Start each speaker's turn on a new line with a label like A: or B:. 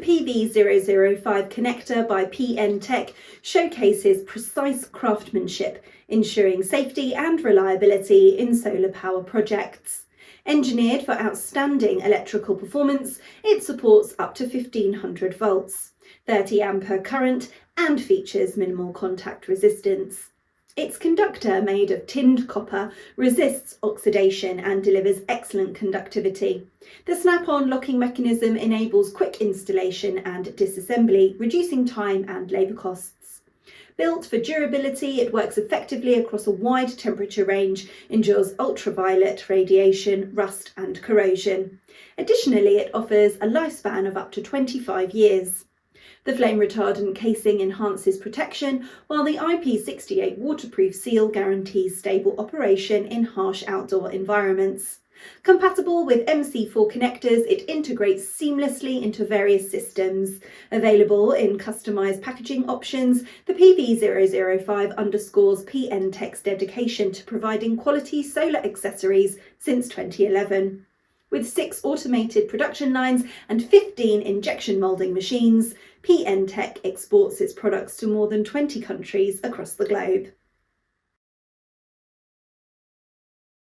A: PV005 connector by PNTech showcases precise craftsmanship, ensuring safety and reliability in solar power projects. Engineered for outstanding electrical performance, it supports up to 1500 volts, 30 ampere current, and features minimal contact resistance. Its conductor, made of tinned copper, resists oxidation and delivers excellent conductivity. The snap-on locking mechanism enables quick installation and disassembly, reducing time and labour costs. Built for durability, it works effectively across a wide temperature range, endures ultraviolet radiation, rust and corrosion. Additionally, it offers a lifespan of up to 25 years. The flame-retardant casing enhances protection, while the IP68 waterproof seal guarantees stable operation in harsh outdoor environments. Compatible with MC4 connectors, it integrates seamlessly into various systems. Available in customised packaging options, the PV005 underscores PNTech's dedication to providing quality solar accessories since 2011. With 6 automated production lines and 15 injection moulding machines, PNTech exports its products to more than 20 countries across the globe.